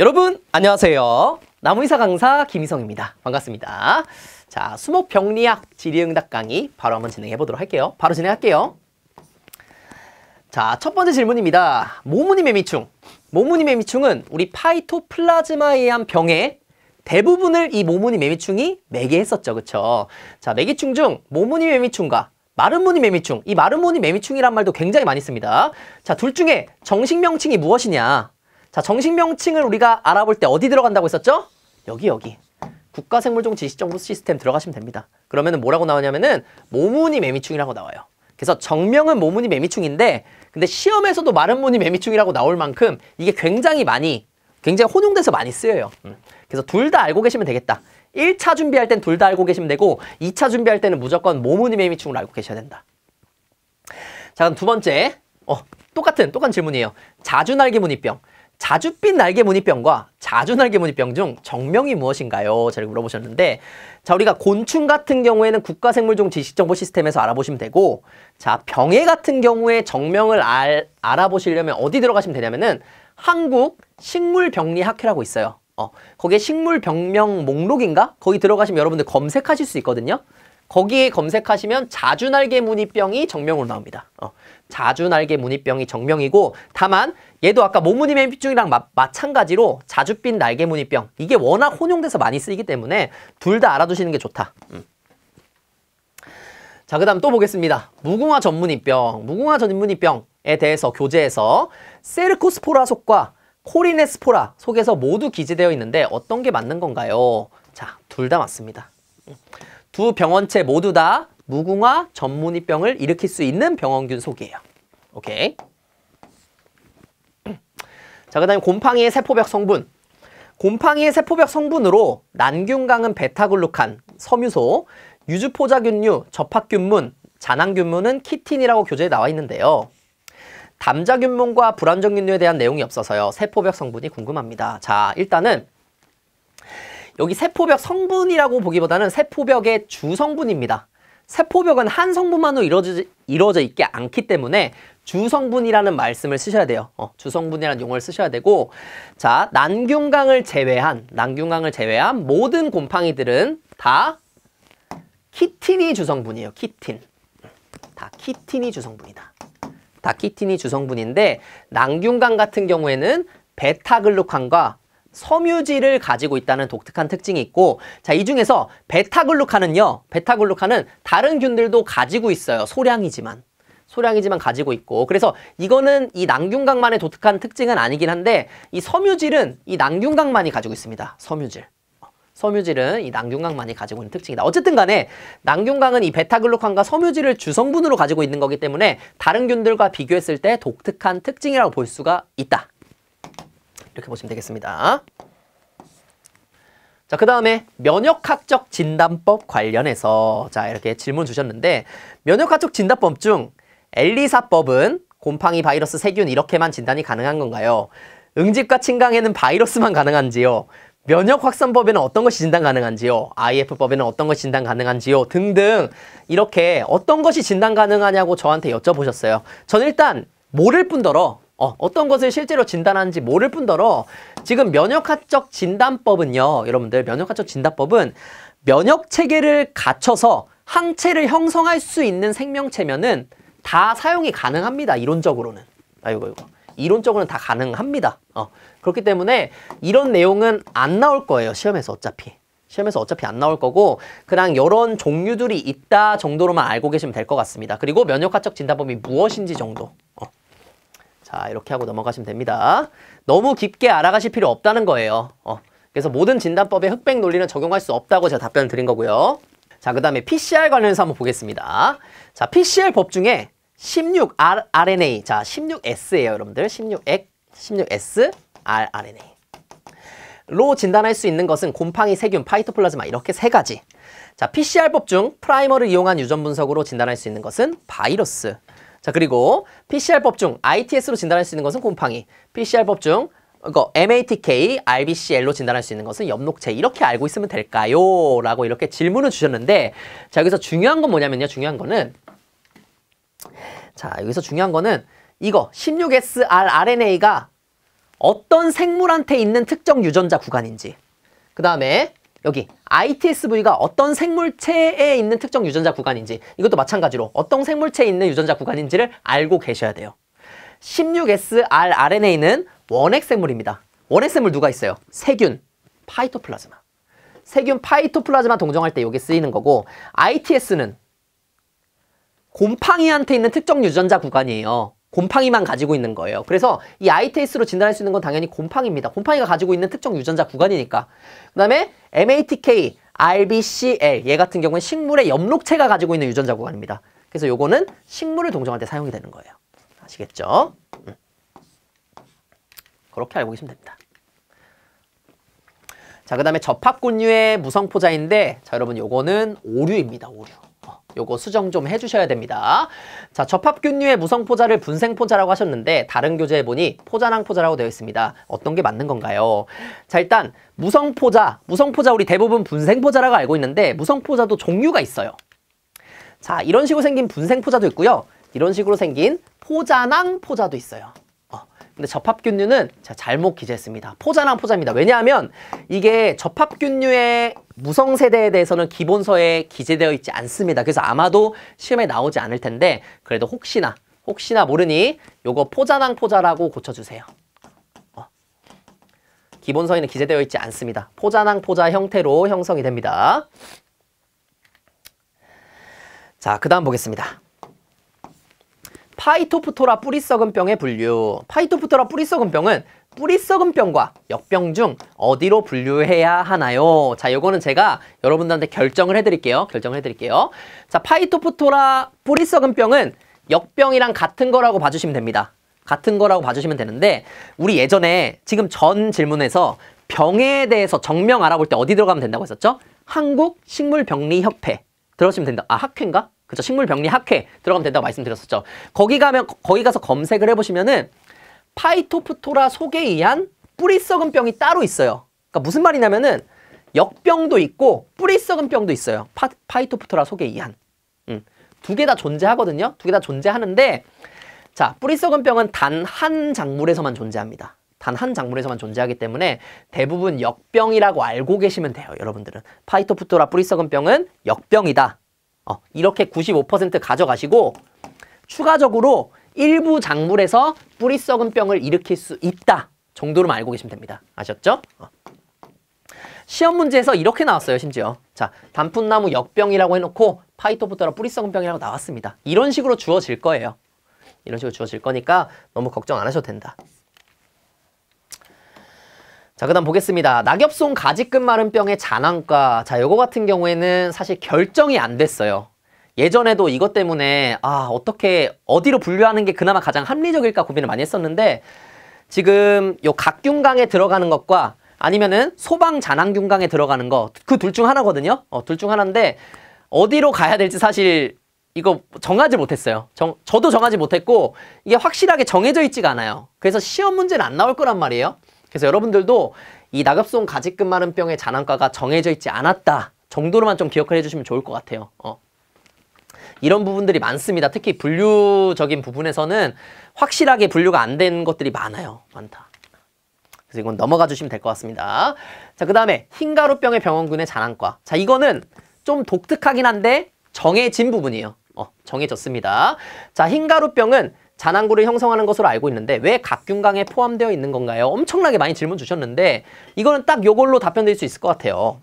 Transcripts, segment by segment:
여러분 안녕하세요. 나무의사 강사 김희성입니다. 반갑습니다. 자, 수목병리학 질의응답 강의 바로 한번 진행해 보도록 할게요. 바로 진행할게요. 자, 첫 번째 질문입니다. 모무니 매미충. 모무니 매미충은 우리 파이토플라즈마에 의한 병의 대부분을 이 모무니 매미충이 매개했었죠. 그쵸? 자, 매기충 중 모무니 매미충과 마름모니 매미충. 이 마름모니 매미충이란 말도 굉장히 많이 씁니다. 자, 둘 중에 정식 명칭이 무엇이냐? 자, 정식 명칭을 우리가 알아볼 때 어디 들어간다고 했었죠? 여기. 국가생물종 지식정보 시스템 들어가시면 됩니다. 그러면은 뭐라고 나오냐면은 모무니 매미충이라고 나와요. 그래서 정명은 모무니 매미충인데 근데 시험에서도 마름모니 매미충이라고 나올 만큼 이게 굉장히 혼용돼서 많이 쓰여요. 그래서 둘 다 알고 계시면 되겠다. 1차 준비할 땐 둘 다 알고 계시면 되고 2차 준비할 때는 무조건 모무니 매미충을 알고 계셔야 된다. 자, 그럼 두 번째. 똑같은 질문이에요. 자주날개무늬병. 자줏빛 날개무늬병과 자주날개무늬병 중 정명이 무엇인가요? 저렇게 물어보셨는데, 자, 우리가 곤충 같은 경우에는 국가생물종 지식정보 시스템에서 알아보시면 되고, 자, 병해 같은 경우에 정명을 알아보시려면 어디 들어가시면 되냐면은 한국식물병리학회라고 있어요. 거기에 식물병명 목록인가? 거기 들어가시면 여러분들 검색하실 수 있거든요. 거기에 검색하시면 자주날개무늬병이 정명으로 나옵니다. 자주날개무늬병이 정명이고, 다만 얘도 아까 모무니 매미충이랑 마찬가지로 자줏빛 날개무늬병, 이게 워낙 혼용돼서 많이 쓰이기 때문에 둘 다 알아두시는 게 좋다. 자, 그 다음 또 보겠습니다. 무궁화 전무늬병. 무궁화 전무늬병에 대해서 교재에서 세르코스포라 속과 코리네스포라 속에서 모두 기재되어 있는데 어떤 게 맞는 건가요? 자, 둘 다 맞습니다. 두 병원체 모두 다 무궁화 전무늬병을 일으킬 수 있는 병원균 속이에요. 오케이. 자, 그 다음에 곰팡이의 세포벽 성분. 곰팡이의 세포벽 성분으로 난균강은 베타글루칸, 섬유소, 유주포자균류, 접합균문, 잔항균문은 키틴이라고 교재에 나와 있는데요. 담자균문과 불안정균류에 대한 내용이 없어서요. 세포벽 성분이 궁금합니다. 자, 일단은 여기 세포벽 성분이라고 보기보다는 세포벽의 주성분입니다. 세포벽은 한 성분만으로 이루어져 있지 않기 때문에 주성분이라는 말씀을 쓰셔야 돼요. 주성분이라는 용어를 쓰셔야 되고, 자, 난균강을 제외한 모든 곰팡이들은 다 키틴이 주성분이에요. 키틴. 다 키틴이 주성분이다. 다 키틴이 주성분인데 난균강 같은 경우에는 베타글루칸과 섬유질을 가지고 있다는 독특한 특징이 있고, 자, 이 중에서 베타글루칸은 다른 균들도 가지고 있어요. 소량이지만 가지고 있고, 그래서 이거는 이 난균강만의 독특한 특징은 아니긴 한데, 이 섬유질은 이 난균강만이 가지고 있습니다. 섬유질은 이 난균강만이 가지고 있는 특징이다. 어쨌든 간에 난균강은 이 베타글루칸과 섬유질을 주성분으로 가지고 있는 거기 때문에 다른 균들과 비교했을 때 독특한 특징이라고 볼 수가 있다. 이렇게 보시면 되겠습니다. 자, 그 다음에 면역학적 진단법 관련해서 자, 이렇게 질문 주셨는데, 면역학적 진단법 중 엘리사법은 곰팡이, 바이러스, 세균 이렇게만 진단이 가능한 건가요? 응집과 침강에는 바이러스만 가능한지요? 면역확산법에는 어떤 것이 진단 가능한지요? IF법에는 어떤 것이 진단 가능한지요? 등등 이렇게 어떤 것이 진단 가능하냐고 저한테 여쭤보셨어요. 저는 일단 모를 뿐더러 어떤 것을 실제로 진단하는지 모를 뿐더러 지금 면역학적 진단법은요, 여러분들, 면역학적 진단법은 면역체계를 갖춰서 항체를 형성할 수 있는 생명체면은 다 사용이 가능합니다. 이론적으로는. 이론적으로는 다 가능합니다. 그렇기 때문에 이런 내용은 안 나올 거예요. 시험에서 어차피 안 나올 거고, 그냥 이런 종류들이 있다 정도로만 알고 계시면 될 것 같습니다. 그리고 면역학적 진단법이 무엇인지 정도. 자, 이렇게 하고 넘어가시면 됩니다. 너무 깊게 알아가실 필요 없다는 거예요. 그래서 모든 진단법에 흑백 논리는 적용할 수 없다고 제가 답변을 드린 거고요. 자, 그 다음에 PCR 관련해서 한번 보겠습니다. 자, PCR 법 중에 16rRNA, 자, 16S예요, 여러분들. 16S rRNA로 진단할 수 있는 것은 곰팡이, 세균, 파이토플라즈마 이렇게 세 가지. 자, PCR법 중 프라이머를 이용한 유전 분석으로 진단할 수 있는 것은 바이러스. 자, 그리고 PCR법 중 ITS로 진단할 수 있는 것은 곰팡이. PCR법 중 MATK, RBCL로 진단할 수 있는 것은 엽록체. 이렇게 알고 있으면 될까요? 라고 이렇게 질문을 주셨는데, 자, 여기서 중요한 건 뭐냐면요. 중요한 거는 이거 16SrRNA가 어떤 생물한테 있는 특정 유전자 구간인지, 그 다음에 여기 ITSV가 어떤 생물체에 있는 특정 유전자 구간인지, 이것도 마찬가지로 어떤 생물체에 있는 유전자 구간인지를 알고 계셔야 돼요. 16SrRNA는 원핵 생물입니다. 원핵 생물 누가 있어요? 세균, 파이토플라즈마. 세균 파이토플라즈마 동정할 때 이게 쓰이는 거고, ITS는 곰팡이한테 있는 특정 유전자 구간이에요. 곰팡이만 가지고 있는 거예요. 그래서 이 ITS로 진단할 수 있는 건 당연히 곰팡이입니다. 곰팡이가 가지고 있는 특정 유전자 구간이니까. 그 다음에 MATK, RBCL 얘 같은 경우는 식물의 엽록체가 가지고 있는 유전자 구간입니다. 그래서 요거는 식물을 동정할 때 사용이 되는 거예요. 아시겠죠? 그렇게 알고 계시면 됩니다. 자, 그 다음에 접합군류의 무성포자인데, 자, 여러분 요거는 오류입니다. 오류. 요거 수정 좀 해주셔야 됩니다. 자, 접합균류의 무성포자를 분생포자라고 하셨는데 다른 교재에 보니 포자낭포자라고 되어 있습니다. 어떤 게 맞는 건가요? 자, 일단 무성포자 우리 대부분 분생포자라고 알고 있는데 무성포자도 종류가 있어요. 자, 이런 식으로 생긴 분생포자도 있고요. 이런 식으로 생긴 포자낭포자도 있어요. 근데 접합균류는 제가 잘못 기재했습니다. 포자낭포자입니다. 왜냐하면 이게 접합균류의 무성세대에 대해서는 기본서에 기재되어 있지 않습니다. 그래서 아마도 시험에 나오지 않을 텐데 그래도 혹시나 모르니 요거 포자낭포자라고 고쳐주세요. 기본서에는 기재되어 있지 않습니다. 포자낭포자 형태로 형성이 됩니다. 자, 그 다음 보겠습니다. 파이토프토라 뿌리썩은병의 분류. 파이토프토라 뿌리썩은병은 뿌리썩은병과 역병 중 어디로 분류해야 하나요? 자, 요거는 제가 여러분들한테 결정을 해드릴게요. 자, 파이토프토라 뿌리썩은병은 역병이랑 같은 거라고 봐주시면 됩니다. 같은 거라고 봐주시면 되는데, 우리 예전에 지금 전 질문에서 병에 대해서 정명 알아볼 때 어디 들어가면 된다고 했었죠? 한국식물병리협회 들어오시면 된다. 아, 학회인가? 그쵸, 식물병리학회 들어가면 된다고 말씀드렸었죠. 거기 가서 검색을 해보시면은 파이토프토라 속에 의한 뿌리 썩은 병이 따로 있어요. 그러니까 무슨 말이냐면은 역병도 있고 뿌리 썩은 병도 있어요. 파이토프토라 속에 의한. 두 개 다 존재하거든요. 두 개 다 존재하는데, 자, 뿌리 썩은 병은 단 한 작물에서만 존재합니다. 단 한 작물에서만 존재하기 때문에 대부분 역병이라고 알고 계시면 돼요. 여러분들은 파이토프토라 뿌리 썩은 병은 역병이다. 이렇게 95% 가져가시고, 추가적으로 일부 작물에서 뿌리 썩은 병을 일으킬 수 있다 정도로만 알고 계시면 됩니다. 아셨죠? 시험 문제에서 이렇게 나왔어요. 심지어 자, 단풍나무 역병이라고 해놓고 파이토프토라 뿌리 썩은 병이라고 나왔습니다. 이런 식으로 주어질 거예요. 이런 식으로 주어질 거니까 너무 걱정 안 하셔도 된다. 자, 그 다음 보겠습니다. 낙엽송 가지끝 마른병의 잔황과. 자, 요거 같은 경우에는 사실 결정이 안 됐어요. 예전에도 이것 때문에 어떻게 어디로 분류하는 게 그나마 가장 합리적일까 고민을 많이 했었는데, 지금 요 각균강에 들어가는 것과 아니면은 소방 잔황균강에 들어가는 거, 그 둘 중 하나거든요. 둘 중 하나인데 어디로 가야 될지 사실 이거 정하지 못했어요. 저도 정하지 못했고 이게 확실하게 정해져 있지가 않아요. 그래서 시험 문제는 안 나올 거란 말이에요. 그래서 여러분들도 이 낙엽송 가지끝 마른병의 잔황과가 정해져 있지 않았다 정도로만 좀 기억을 해주시면 좋을 것 같아요. 이런 부분들이 많습니다. 특히 분류적인 부분에서는 확실하게 분류가 안 된 것들이 많다. 그래서 이건 넘어가 주시면 될 것 같습니다. 자, 그 다음에 흰가루병의 병원균의 잔황과. 자, 이거는 좀 독특하긴 한데 정해진 부분이에요. 정해졌습니다. 자, 흰가루병은 잔황구를 형성하는 것으로 알고 있는데 왜 각균강에 포함되어 있는 건가요? 엄청나게 많이 질문 주셨는데 이거는 딱 요걸로 답변 드릴 수 있을 것 같아요.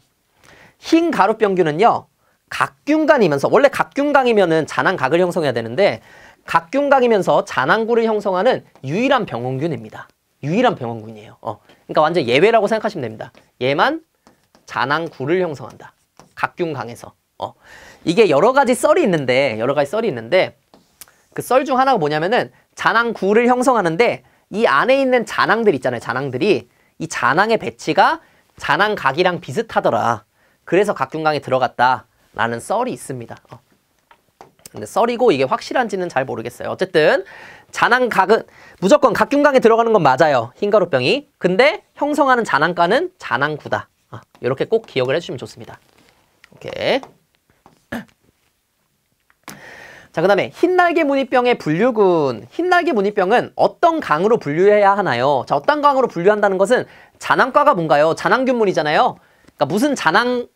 흰가루병균은요, 각균강이면서, 원래 각균강이면은 잔황각을 형성해야 되는데 각균강이면서 잔황구를 형성하는 유일한 병원균입니다. 유일한 병원균이에요. 그러니까 완전 예외라고 생각하시면 됩니다. 얘만 잔황구를 형성한다. 각균강에서. 이게 여러 가지 썰이 있는데 그 썰 중 하나가 뭐냐면은 잔황구를 형성하는데 이 안에 있는 잔황들 있잖아요. 잔황들이 이 잔황의 배치가 잔황각이랑 비슷하더라. 그래서 각균강에 들어갔다라는 썰이 있습니다. 근데 썰이고 이게 확실한지는 잘 모르겠어요. 어쨌든 잔황각은 무조건 각균강에 들어가는 건 맞아요. 흰가루병이. 근데 형성하는 잔황가는 잔황구다. 이렇게 꼭 기억을 해주시면 좋습니다. 오케이. 자, 그 다음에 흰날개 무늬병의 분류군. 흰날개 무늬병은 어떤 강으로 분류해야 하나요? 자, 어떤 강으로 분류한다는 것은 잔항과가 뭔가요? 잔항균문이잖아요. 그러니까 무슨 잔항,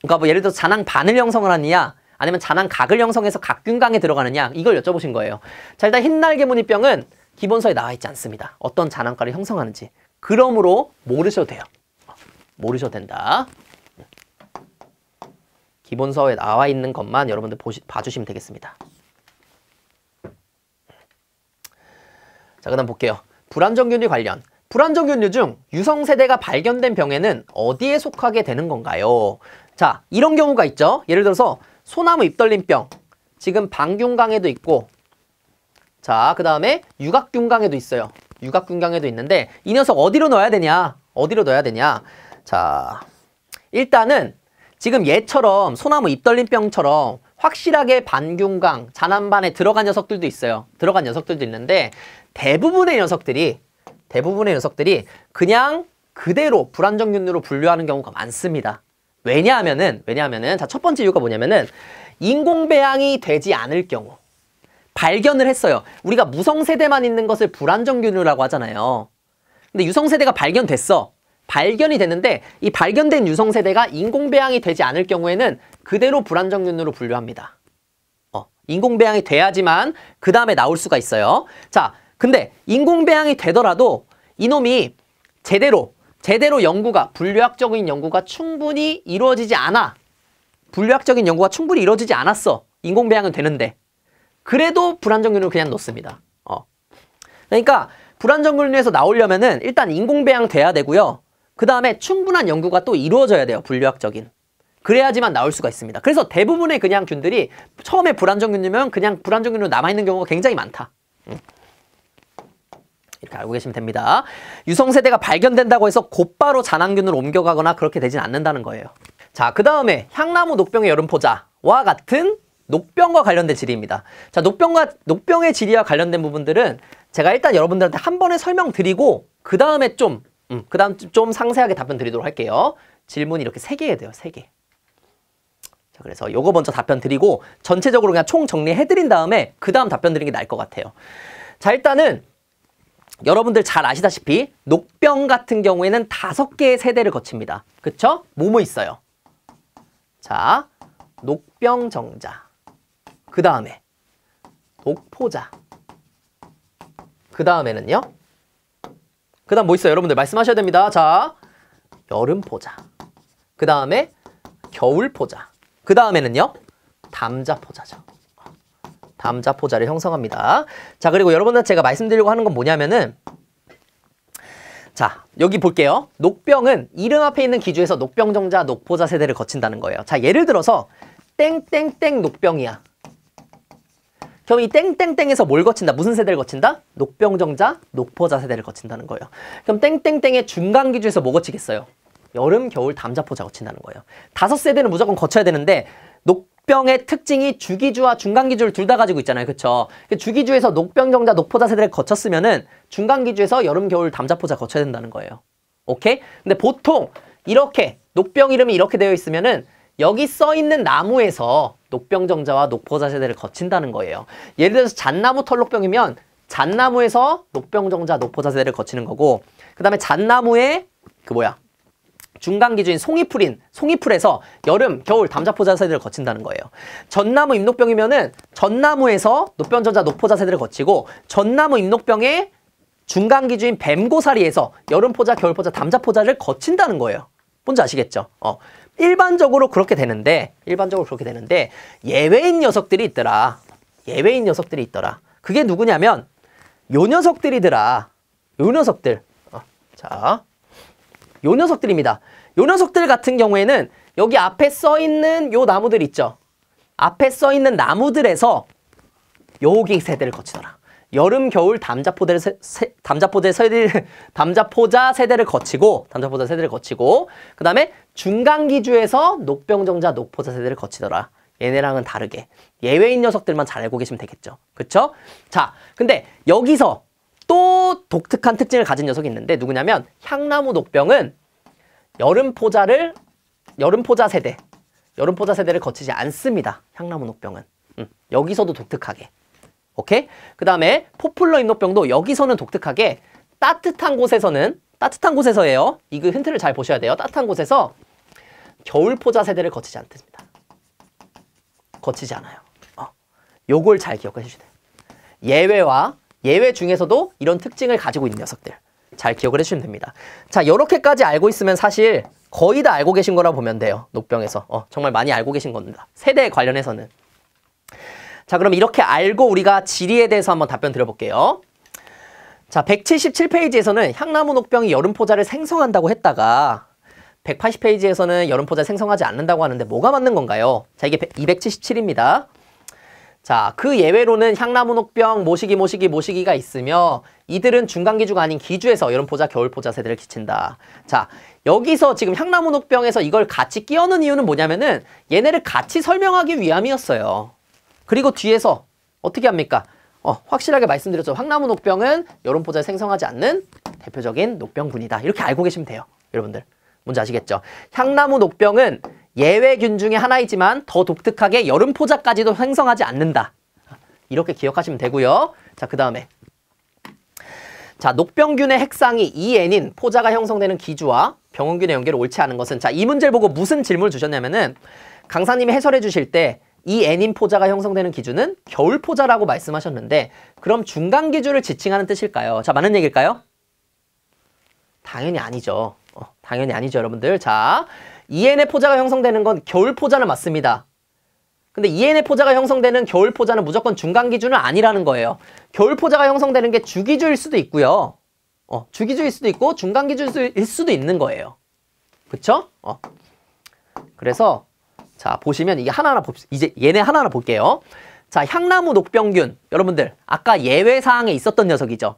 그러니까 뭐 예를 들어서 잔항 반을 형성을 하느냐, 아니면 잔항각을 형성해서 각균강에 들어가느냐, 이걸 여쭤보신 거예요. 자, 일단 흰날개 무늬병은 기본서에 나와 있지 않습니다. 어떤 잔항과를 형성하는지. 그러므로 모르셔도 돼요. 모르셔도 된다. 기본서에 나와 있는 것만 여러분들 봐주시면 되겠습니다. 자, 그 다음 볼게요. 불안정균류 관련. 불안정균류 중 유성세대가 발견된 병에는 어디에 속하게 되는 건가요? 자, 이런 경우가 있죠. 예를 들어서 소나무 잎떨림병. 지금 방균강에도 있고, 자, 그 다음에 유각균강에도 있어요. 유각균강에도 있는데 이 녀석 어디로 넣어야 되냐? 어디로 넣어야 되냐? 자, 일단은 지금 얘처럼 소나무 잎떨림병처럼 확실하게 반균강, 잔한반에 들어간 녀석들도 있어요. 들어간 녀석들도 있는데 대부분의 녀석들이 그냥 그대로 불안정균류로 분류하는 경우가 많습니다. 왜냐하면은 자, 첫 번째 이유가 뭐냐면은 인공배양이 되지 않을 경우, 발견을 했어요. 우리가 무성세대만 있는 것을 불안정균류라고 하잖아요. 근데 유성세대가 발견됐어. 발견이 됐는데 이 발견된 유성세대가 인공배양이 되지 않을 경우에는 그대로 불안정균류로 분류합니다. 인공배양이 돼야지만 그 다음에 나올 수가 있어요. 자, 근데 인공배양이 되더라도 이놈이 제대로 연구가, 분류학적인 연구가 충분히 이루어지지 않아. 분류학적인 연구가 충분히 이루어지지 않았어. 인공배양은 되는데. 그래도 불안정균류를 그냥 놓습니다. 그러니까 불안정균류에서 나오려면은 일단 인공배양 돼야 되고요. 그 다음에 충분한 연구가 또 이루어져야 돼요. 분류학적인. 그래야지만 나올 수가 있습니다. 그래서 대부분의 그냥 균들이 처음에 불안정균류면 그냥 불안정균류로 남아있는 경우가 굉장히 많다. 이렇게 알고 계시면 됩니다. 유성세대가 발견된다고 해서 곧바로 잔항균으로 옮겨가거나 그렇게 되진 않는다는 거예요. 자, 그 다음에 향나무 녹병의 여름포자와 같은 녹병과 관련된 질의입니다. 자, 녹병의 질의와 관련된 부분들은 제가 일단 여러분들한테 한 번에 설명드리고 그 다음에 좀 상세하게 답변 드리도록 할게요. 질문이 이렇게 3개에 돼요. 3개. 자, 그래서 요거 먼저 답변 드리고 전체적으로 그냥 총 정리해드린 다음에 그 다음 답변 드리는 게 나을 것 같아요. 자, 일단은 여러분들 잘 아시다시피 녹병 같은 경우에는 5개의 세대를 거칩니다. 그쵸? 뭐뭐 있어요? 자, 녹병정자, 그 다음에 녹포자, 그 다음에는요? 그 다음 뭐 있어요? 여러분들 말씀하셔야 됩니다. 자, 여름포자, 그 다음에 겨울포자, 그 다음에는요? 담자포자죠. 담자포자를 형성합니다. 자, 그리고 여러분들 제가 말씀드리려고 하는 건 뭐냐면은, 자, 여기 볼게요. 녹병은 이름 앞에 있는 기주에서 녹병정자, 녹포자 세대를 거친다는 거예요. 자, 예를 들어서 땡땡땡 녹병이야. 그럼 이 땡땡땡에서 뭘 거친다? 무슨 세대를 거친다? 녹병정자, 녹포자 세대를 거친다는 거예요. 그럼 땡땡땡의 중간 기주에서 뭐 거치겠어요? 여름, 겨울, 담자포자 거친다는 거예요. 5세대는 무조건 거쳐야 되는데 녹병의 특징이 주기주와 중간기주를 둘 다 가지고 있잖아요. 그쵸? 주기주에서 녹병정자, 녹포자 세대를 거쳤으면은 중간기주에서 여름, 겨울, 담자포자 거쳐야 된다는 거예요. 오케이? 근데 보통 이렇게 녹병 이름이 이렇게 되어 있으면은 여기 써 있는 나무에서 녹병정자와 녹포자 세대를 거친다는 거예요. 예를 들어서 잣나무 털녹병이면 잣나무에서 녹병정자, 녹포자 세대를 거치는 거고, 그 다음에 잣나무의 중간 기준인 송이풀에서 여름, 겨울, 담자포자 세대를 거친다는 거예요. 전나무 잎녹병이면은 전나무에서 녹병정자, 녹포자 세대를 거치고, 전나무 잎녹병의 중간 기준인 뱀고사리에서 여름포자, 겨울포자, 담자포자를 거친다는 거예요. 뭔지 아시겠죠? 일반적으로 그렇게 되는데 예외인 녀석들이 있더라. 그게 누구냐면 요 녀석들이더라. 요 녀석들. 자, 요 녀석들입니다. 요 녀석들 같은 경우에는 여기 앞에 써 있는 요 나무들 있죠. 앞에 써 있는 나무들에서 여기 세대를 거치더라. 여름, 겨울, 담자포자 세대를 거치고, 그 다음에 중간기주에서 녹병정자, 녹포자 세대를 거치더라. 얘네랑은 다르게. 예외인 녀석들만 잘 알고 계시면 되겠죠. 그쵸? 자, 근데 여기서 또 독특한 특징을 가진 녀석이 있는데 누구냐면 향나무 녹병은 여름포자 세대를 거치지 않습니다. 향나무 녹병은. 여기서도 독특하게. 오케이? 그 다음에 포플러 인노병도 여기서는 독특하게 따뜻한 곳에서예요. 이거 힌트를 잘 보셔야 돼요. 따뜻한 곳에서 겨울포자 세대를 거치지 않습니다. 거치지 않아요. 요걸 잘 기억해 주셔야 돼요. 예외 중에서도 이런 특징을 가지고 있는 녀석들. 잘 기억을 해주시면 됩니다. 자, 요렇게까지 알고 있으면 사실 거의 다 알고 계신 거라 보면 돼요. 녹병에서. 정말 많이 알고 계신 겁니다. 세대에 관련해서는. 자, 그럼 이렇게 알고 우리가 지리에 대해서 한번 답변 드려볼게요. 자, 177페이지에서는 향나무 녹병이 여름포자를 생성한다고 했다가 180페이지에서는 여름포자를 생성하지 않는다고 하는데 뭐가 맞는 건가요? 자, 이게 277입니다. 자, 그 예외로는 향나무 녹병, 모시기가 있으며 이들은 중간기주가 아닌 기주에서 여름포자, 겨울포자 세대를 기친다. 자, 여기서 지금 향나무 녹병에서 이걸 같이 끼워넣은 이유는 뭐냐면은 얘네를 같이 설명하기 위함이었어요. 그리고 뒤에서 어떻게 합니까? 확실하게 말씀드렸죠. 향나무 녹병은 여름포자를 생성하지 않는 대표적인 녹병군이다. 이렇게 알고 계시면 돼요. 여러분들. 뭔지 아시겠죠? 향나무 녹병은 예외균 중에 하나이지만 더 독특하게 여름포자까지도 생성하지 않는다. 이렇게 기억하시면 되고요. 자, 그 다음에 자, 녹병균의 핵상이 EN인 포자가 형성되는 기주와 병원균의 연결이 옳지 않은 것은 자, 이 문제를 보고 무슨 질문을 주셨냐면은 강사님이 해설해 주실 때 EN인 포자가 형성되는 기주는 겨울포자라고 말씀하셨는데 그럼 중간기주를 지칭하는 뜻일까요? 자, 맞는 얘기일까요? 당연히 아니죠. 당연히 아니죠, 여러분들. 자, EN의 포자가 형성되는 건 겨울포자는 맞습니다. 근데 EN의 포자가 형성되는 겨울포자는 무조건 중간기주는 아니라는 거예요. 겨울포자가 형성되는 게 주기주일 수도 있고요. 주기주일 수도 있고 중간기주일 수도 있는 거예요. 그쵸? 그래서 자, 보시면 이게 하나하나 이제 얘네 하나하나 볼게요. 자, 향나무 녹병균. 여러분들, 아까 예외사항에 있었던 녀석이죠.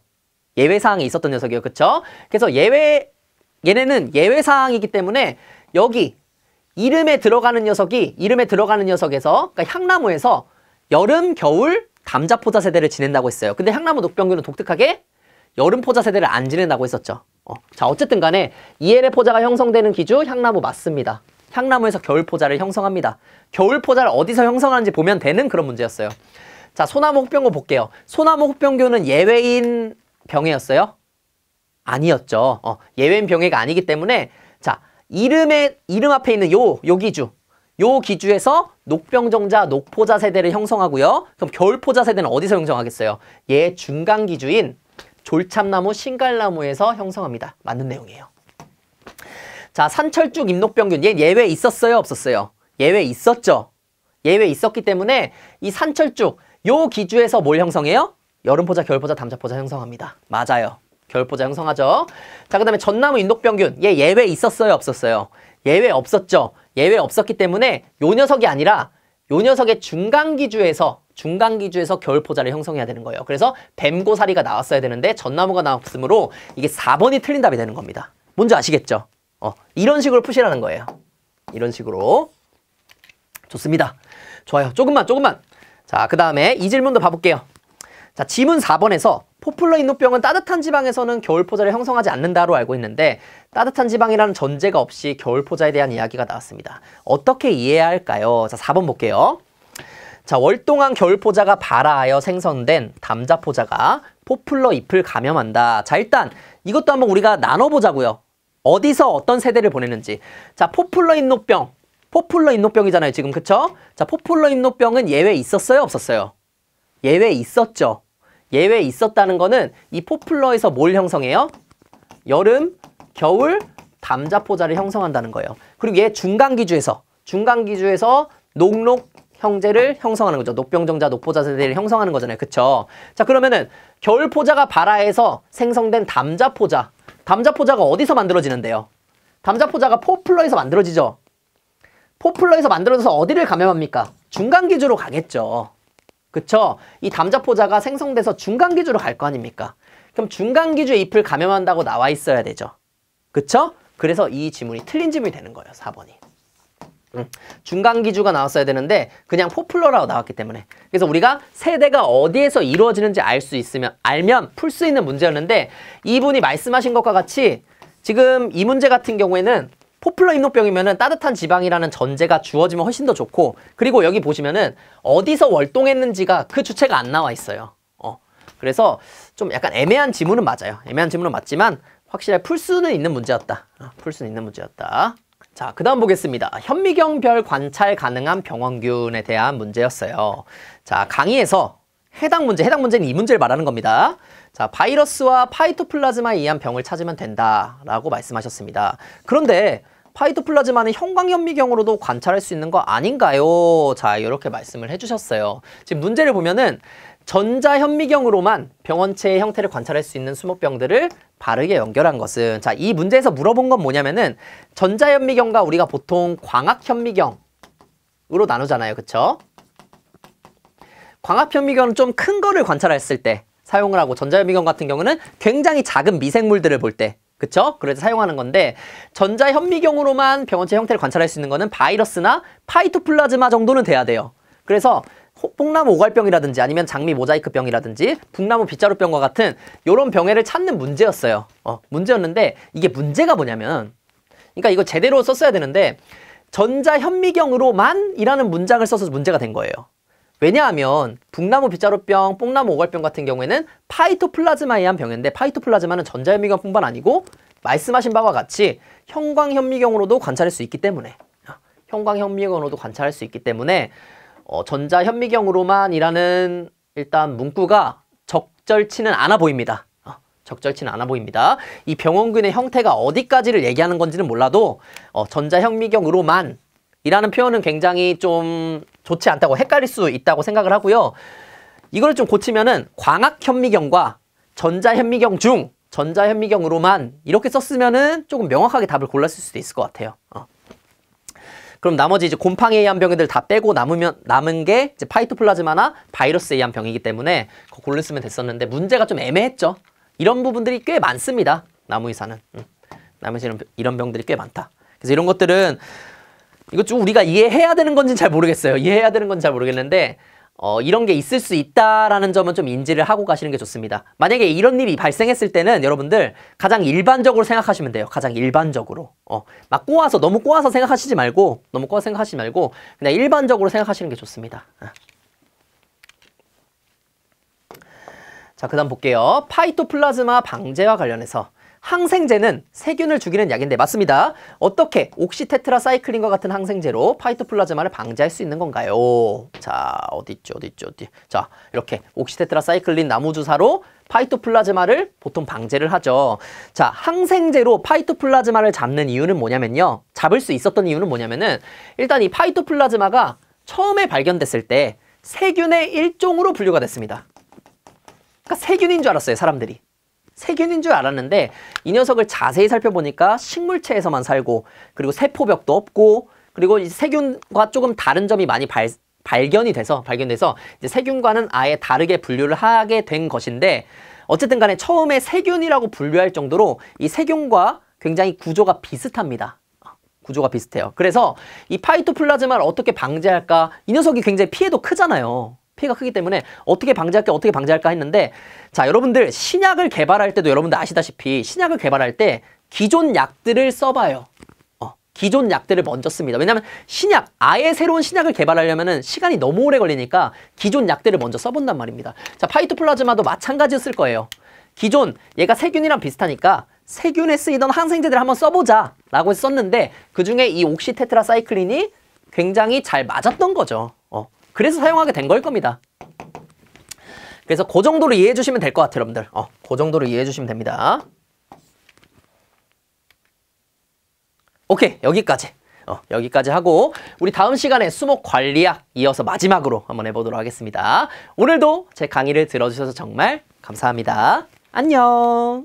예외사항에 있었던 녀석이에요. 그쵸? 그래서 얘네는 예외사항이기 때문에 여기 이름에 들어가는 녀석에서 그러니까 향나무에서 여름, 겨울, 담자포자 세대를 지낸다고 했어요. 근데 향나무 녹병균은 독특하게 여름포자 세대를 안 지낸다고 했었죠. 자, 어쨌든 간에 EN의 포자가 형성되는 기주 향나무 맞습니다. 향나무에서 겨울포자를 형성합니다. 겨울포자를 어디서 형성하는지 보면 되는 그런 문제였어요. 자, 소나무 혹병균 볼게요. 소나무 혹병균은 예외인 병해였어요? 아니었죠. 예외인 병해가 아니기 때문에 자, 이름 앞에 있는 요 기주에서 녹병정자, 녹포자 세대를 형성하고요. 그럼 겨울포자 세대는 어디서 형성하겠어요? 얘 중간기주인 졸참나무, 신갈나무에서 형성합니다. 맞는 내용이에요. 자, 산철쭉 잎녹병균. 얘 예외 있었어요? 없었어요? 예외 있었죠. 예외 있었기 때문에 이 산철쭉 요 기주에서 뭘 형성해요? 여름포자, 겨울포자, 담자포자 형성합니다. 맞아요. 겨울포자 형성하죠. 자, 그 다음에 전나무 잎녹병균. 얘 예외 있었어요? 없었어요? 예외 없었죠. 예외 없었기 때문에 요 녀석이 아니라 요 녀석의 중간기주에서 겨울포자를 형성해야 되는 거예요. 그래서 뱀고사리가 나왔어야 되는데 전나무가 나왔으므로 이게 4번이 틀린 답이 되는 겁니다. 뭔지 아시겠죠? 이런 식으로 푸시라는 거예요. 이런 식으로. 좋습니다. 좋아요. 조금만. 자, 그 다음에 이 질문도 봐볼게요. 자, 지문 4번에서 포플러 인노병은 따뜻한 지방에서는 겨울포자를 형성하지 않는다로 알고 있는데 따뜻한 지방이라는 전제가 없이 겨울포자에 대한 이야기가 나왔습니다. 어떻게 이해해야 할까요? 자, 4번 볼게요. 자, 월동안 겨울포자가 발화하여 생성된 담자포자가 포플러 잎을 감염한다. 자, 일단 이것도 한번 우리가 나눠보자고요. 어디서 어떤 세대를 보내는지. 자, 포플러 잎녹병이잖아요, 지금. 그쵸? 자, 포플러 잎녹병은 예외 있었어요, 없었어요? 예외 있었죠. 예외 있었다는 거는 이 포플러에서 뭘 형성해요? 여름, 겨울, 담자포자를 형성한다는 거예요. 그리고 얘 중간기주에서 녹록 형제를 형성하는 거죠. 녹병정자, 녹포자 세대를 형성하는 거잖아요. 그쵸? 자, 그러면은 겨울포자가 발화해서 생성된 담자포자가 어디서 만들어지는데요? 담자포자가 포플러에서 만들어지죠. 포플러에서 만들어져서 어디를 감염합니까? 중간기주로 가겠죠. 그쵸? 이 담자포자가 생성돼서 중간기주로 갈 거 아닙니까? 그럼 중간기주의 잎을 감염한다고 나와 있어야 되죠. 그쵸? 그래서 이 지문이 틀린 지문이 되는 거예요. 4번이. 중간기주가 나왔어야 되는데 그냥 포플러라고 나왔기 때문에. 그래서 우리가 세대가 어디에서 이루어지는지 알면 풀 수 있는 문제였는데 이분이 말씀하신 것과 같이 지금 이 문제 같은 경우에는 포플러 임록병이면은 따뜻한 지방이라는 전제가 주어지면 훨씬 더 좋고, 그리고 여기 보시면은 어디서 월동했는지가 그 주체가 안 나와 있어요. 그래서 좀 약간 애매한 지문은 맞아요. 애매한 지문은 맞지만 확실히 풀 수는 있는 문제였다. 풀 수는 있는 문제였다. 자, 그 다음 보겠습니다. 현미경별 관찰 가능한 병원균에 대한 문제였어요. 자, 강의에서 해당 문제는 이 문제를 말하는 겁니다. 자, 바이러스와 파이토플라즈마에 의한 병을 찾으면 된다라고 말씀하셨습니다. 그런데 파이토플라즈마는 형광현미경으로도 관찰할 수 있는 거 아닌가요? 자, 이렇게 말씀을 해주셨어요. 지금 문제를 보면은 전자현미경으로만 병원체의 형태를 관찰할 수 있는 수목병들을 바르게 연결한 것은, 자, 이 문제에서 물어본 건 뭐냐면은 전자현미경과 우리가 보통 광학현미경으로 나누잖아요. 그쵸? 광학현미경은 좀 큰 거를 관찰했을 때 사용을 하고, 전자현미경 같은 경우는 굉장히 작은 미생물들을 볼 때, 그쵸? 그래서 사용하는 건데, 전자현미경으로만 병원체 형태를 관찰할 수 있는 거는 바이러스나 파이토플라즈마 정도는 돼야 돼요. 그래서 뽕나무 오갈병이라든지 아니면 장미 모자이크병이라든지 북나무 빗자루병과 같은 이런 병해를 찾는 문제였어요. 문제였는데, 이게 문제가 뭐냐면, 그러니까 이거 제대로 썼어야 되는데 전자현미경으로만 이라는 문장을 써서 문제가 된 거예요. 왜냐하면 북나무 빗자루병, 뽕나무 오갈병 같은 경우에는 파이토플라즈마에 의한 병인데, 파이토플라즈마는 전자현미경뿐만 아니고 말씀하신 바와 같이 형광현미경으로도 관찰할 수 있기 때문에, 형광현미경으로도 관찰할 수 있기 때문에 전자현미경으로만이라는 일단 문구가 적절치는 않아 보입니다. 적절치는 않아 보입니다. 이 병원균의 형태가 어디까지를 얘기하는 건지는 몰라도 전자현미경으로만 이라는 표현은 굉장히 좀 좋지 않다고, 헷갈릴 수 있다고 생각을 하고요. 이걸 좀 고치면은 광학현미경과 전자현미경 중 전자현미경으로만 이렇게 썼으면은 조금 명확하게 답을 골랐을 수도 있을 것 같아요. 그럼 나머지 이제 곰팡이에 의한 병들 다 빼고 남은 게 이제 파이토플라즈마나 바이러스에 의한 병이기 때문에 그거 골랐으면 됐었는데 문제가 좀 애매했죠. 이런 부분들이 꽤 많습니다. 나무의사는. 나무의사는 이런 병들이 꽤 많다. 그래서 이런 것들은 이거 좀 우리가 이해해야 되는 건지는 잘 모르겠어요. 이해해야 되는 건지 잘 모르겠는데 이런 게 있을 수 있다라는 점은 좀 인지를 하고 가시는 게 좋습니다. 만약에 이런 일이 발생했을 때는 여러분들 가장 일반적으로 생각하시면 돼요. 가장 일반적으로. 막 너무 꼬아서 생각하시지 말고, 그냥 일반적으로 생각하시는 게 좋습니다. 자, 그 다음 볼게요. 파이토플라즈마 방제와 관련해서 항생제는 세균을 죽이는 약인데, 맞습니다. 어떻게 옥시테트라사이클린과 같은 항생제로 파이토플라즈마를 방제할 수 있는 건가요? 자, 어디 있죠? 자, 이렇게 옥시테트라사이클린 나무주사로 파이토플라즈마를 보통 방제를 하죠. 자, 항생제로 파이토플라즈마를 잡는 이유는 뭐냐면요. 잡을 수 있었던 이유는 뭐냐면은, 일단 이 파이토플라즈마가 처음에 발견됐을 때 세균의 일종으로 분류가 됐습니다. 그러니까 세균인 줄 알았어요, 사람들이. 세균인 줄 알았는데 이 녀석을 자세히 살펴보니까 식물체에서만 살고, 그리고 세포벽도 없고, 그리고 이 세균과 조금 다른 점이 많이 발견이 돼서 이제 세균과는 아예 다르게 분류를 하게 된 것인데, 어쨌든 간에 처음에 세균이라고 분류할 정도로 이 세균과 굉장히 구조가 비슷합니다. 구조가 비슷해요. 그래서 이 파이토플라즈마를 어떻게 방제할까? 이 녀석이 굉장히 피해도 크잖아요. 피해가 크기 때문에 어떻게 방제할까 했는데, 자, 여러분들 신약을 개발할 때도 여러분들 아시다시피 신약을 개발할 때 기존 약들을 써봐요. 기존 약들을 먼저 씁니다. 왜냐하면 아예 새로운 신약을 개발하려면은 시간이 너무 오래 걸리니까 기존 약들을 먼저 써본단 말입니다. 자, 파이토플라즈마도 마찬가지였을 거예요. 기존 얘가 세균이랑 비슷하니까 세균에 쓰이던 항생제들을 한번 써보자 라고 해서 썼는데, 그중에 이 옥시테트라사이클린이 굉장히 잘 맞았던 거죠. 그래서 사용하게 된 걸 겁니다. 그래서 그 정도로 이해해 주시면 될 것 같아요, 여러분들. 그 정도로 이해해 주시면 됩니다. 오케이, 여기까지. 여기까지 하고 우리 다음 시간에 수목 관리학 이어서 마지막으로 한번 해보도록 하겠습니다. 오늘도 제 강의를 들어주셔서 정말 감사합니다. 안녕.